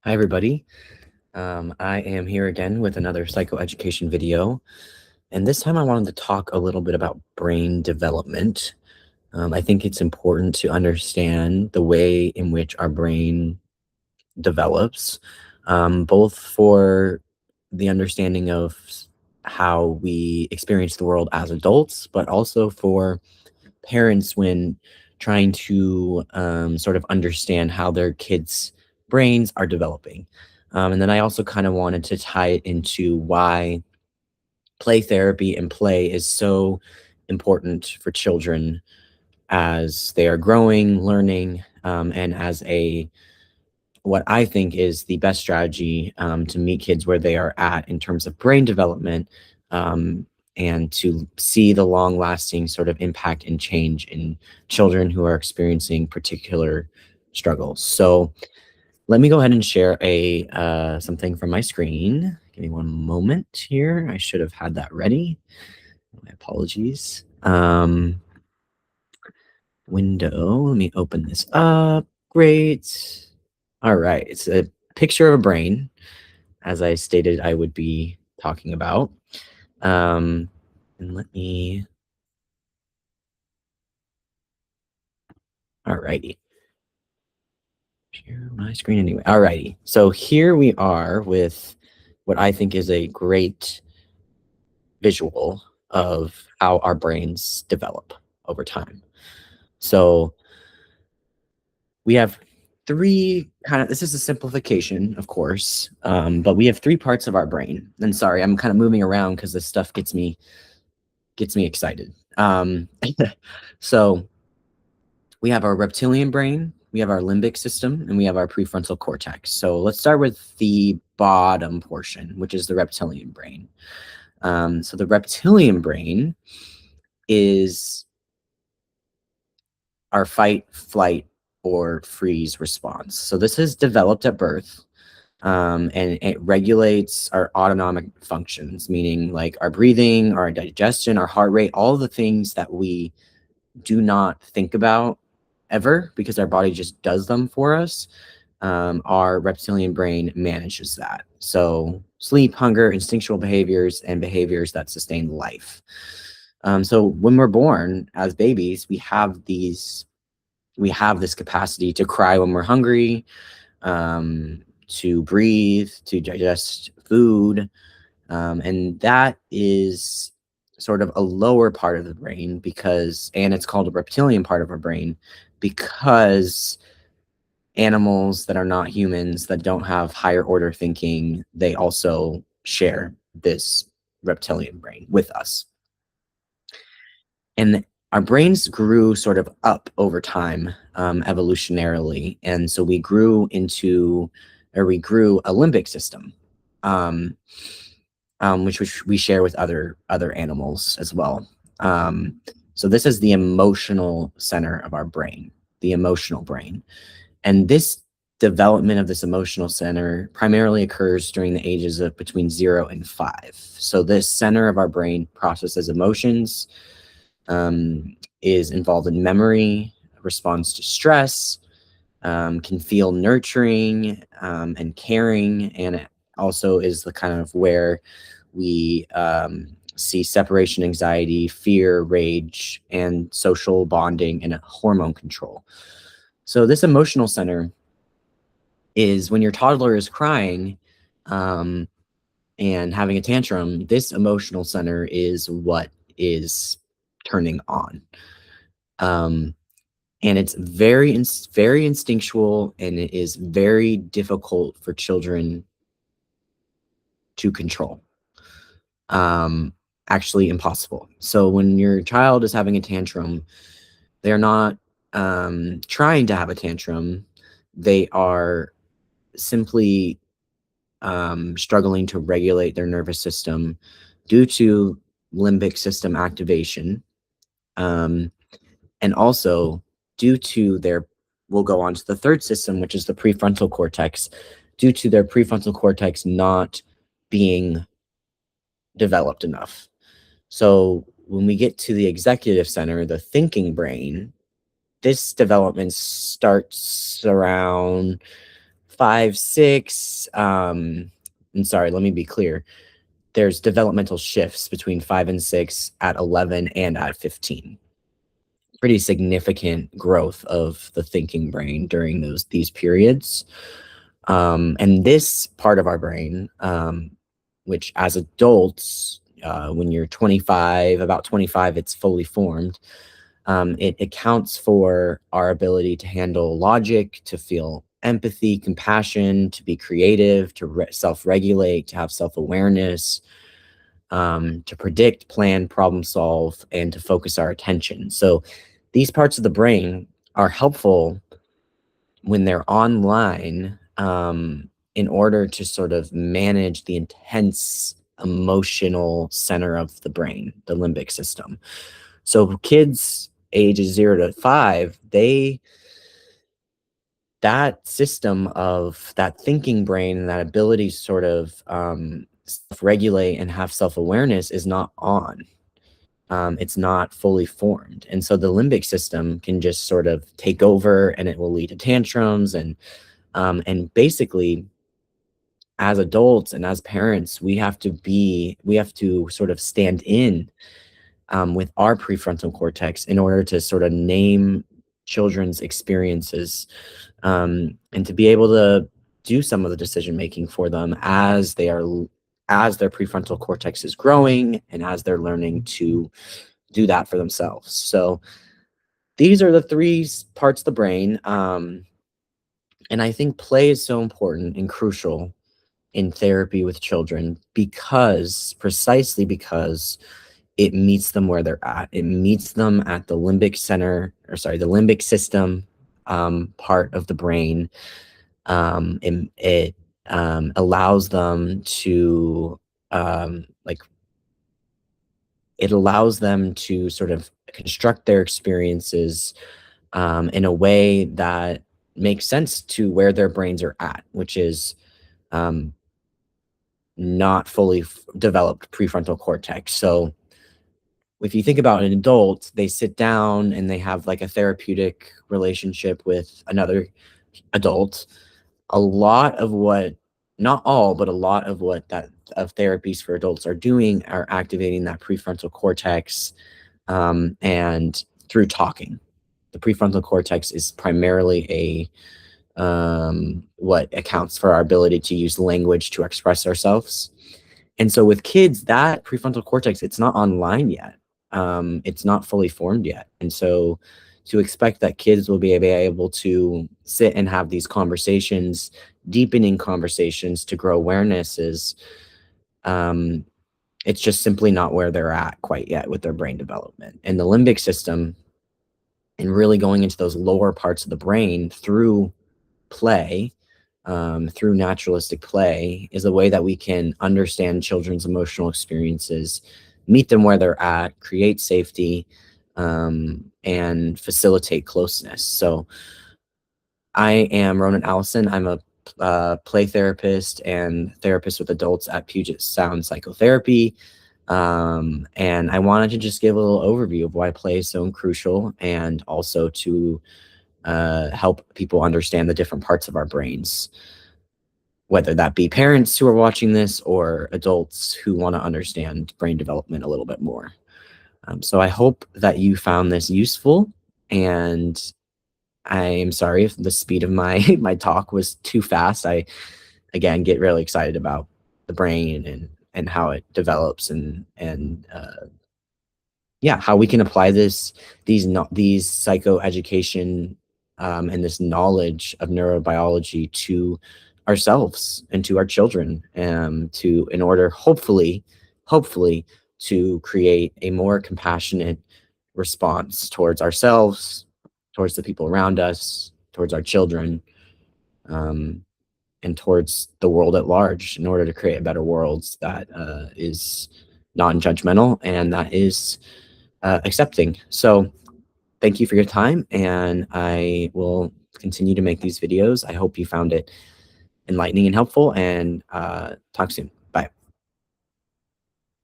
Hi, everybody. I am here again with another psychoeducation video. And this time I wanted to talk a little bit about brain development. I think it's important to understand the way in which our brain develops, both for the understanding of how we experience the world as adults, but also for parents when trying to sort of understand how their kids' brains are developing. And then I also kind of wanted to tie it into why play therapy and play is so important for children as they are growing, learning, and as what I think is the best strategy to meet kids where they are at in terms of brain development, and to see the long lasting sort of impact and change in children who are experiencing particular struggles. So let me go ahead and share something from my screen. Give me one moment here. I should have had that ready. My apologies. Window. Let me open this up. Great. All right. It's a picture of a brain, as I stated I would be talking about. And let me. All righty. Share my screen anyway. All righty. So here we are with what I think is a great visual of how our brains develop over time. So we have this is a simplification, of course, but we have three parts of our brain. And sorry, I'm kind of moving around because this stuff gets me excited. So we have our reptilian brain, we have our limbic system, and we have our prefrontal cortex. So let's start with the bottom portion, which is the reptilian brain. So the reptilian brain is our fight, flight, or freeze response. So this is developed at birth, and it regulates our autonomic functions, meaning like our breathing, our digestion, our heart rate, all the things that we do not think about ever because our body just does them for us. Our reptilian brain manages that. So sleep, hunger, instinctual behaviors, and behaviors that sustain life. So when we're born as babies, we have this capacity to cry when we're hungry, to breathe, to digest food, and that is sort of a lower part of the brain and it's called a reptilian part of our brain because animals that are not humans, that don't have higher order thinking, they also share this reptilian brain with us. And our brains grew sort of up over time, evolutionarily. And so we grew a limbic system, which we share with other animals as well. So this is the emotional center of our brain, the emotional brain. And this development of this emotional center primarily occurs during the ages of between 0 and 5. So this center of our brain processes emotions, is involved in memory, responds to stress, can feel nurturing and caring, and it also is the kind of where we see separation anxiety, fear, rage, and social bonding and hormone control. So this emotional center is when your toddler is crying and having a tantrum, this emotional center is what is turning on. And it's very instinctual, and it is very difficult for children to control. Actually impossible. So when your child is having a tantrum, they're not trying to have a tantrum. They are simply struggling to regulate their nervous system due to limbic system activation. And also due to we'll go on to the third system, which is the prefrontal cortex, due to their prefrontal cortex not being developed enough. So when we get to the executive center, the thinking brain, this development starts around 5, 6, and sorry, let me be clear. There's developmental shifts between 5 and 6, at 11, and at 15. Pretty significant growth of the thinking brain during these periods. And this part of our brain, which as adults, when you're 25, about 25, it's fully formed. It accounts for our ability to handle logic, to feel empathy, compassion, to be creative, to self-regulate, to have self-awareness, to predict, plan, problem solve, and to focus our attention. So these parts of the brain are helpful when they're online, in order to sort of manage the intense emotional center of the brain, the limbic system. So kids ages 0 to 5, that system of that thinking brain and that ability to sort of self-regulate and have self-awareness is not on. It's not fully formed. And so the limbic system can just sort of take over, and it will lead to tantrums. And basically, as adults and as parents, we have to sort of stand in with our prefrontal cortex in order to sort of name children's experiences, and to be able to do some of the decision making for them as their prefrontal cortex is growing and as they're learning to do that for themselves. So these are the three parts of the brain. And I think play is so important and crucial in therapy with children, precisely because it meets them where they're at. It meets them at the limbic system part of the brain. And it allows them to it allows them to sort of construct their experiences in a way that makes sense to where their brains are at, which is not fully developed prefrontal cortex. So if you think about an adult, they sit down and they have like a therapeutic relationship with another adult. A lot of what, not all, but a lot of what of therapies for adults are doing are activating that prefrontal cortex, and through talking. The prefrontal cortex is primarily what accounts for our ability to use language to express ourselves. And so with kids, that prefrontal cortex, it's not online yet. It's not fully formed yet. And so to expect that kids will be able to sit and have these conversations, deepening conversations to grow awareness is, it's just simply not where they're at quite yet with their brain development. And the limbic system, and really going into those lower parts of the brain through play, through naturalistic play, is a way that we can understand children's emotional experiences, meet them where they're at, create safety, and facilitate closeness. So I am Ronan Allison. I'm a play therapist and therapist with adults at Puget Sound Psychotherapy. And I wanted to just give a little overview of why play is so crucial, and also to help people understand the different parts of our brains, whether that be parents who are watching this or adults who want to understand brain development a little bit more. So I hope that you found this useful, and I am sorry if the speed of my talk was too fast. I, again, get really excited about the brain and how it develops, and yeah, how we can apply these psychoeducation and this knowledge of neurobiology to ourselves and to our children, in order, hopefully, to create a more compassionate response towards ourselves, towards the people around us, towards our children, and towards the world at large, in order to create a better world that is non-judgmental and that is accepting. So thank you for your time, and I will continue to make these videos. I hope you found it enlightening and helpful, and talk soon.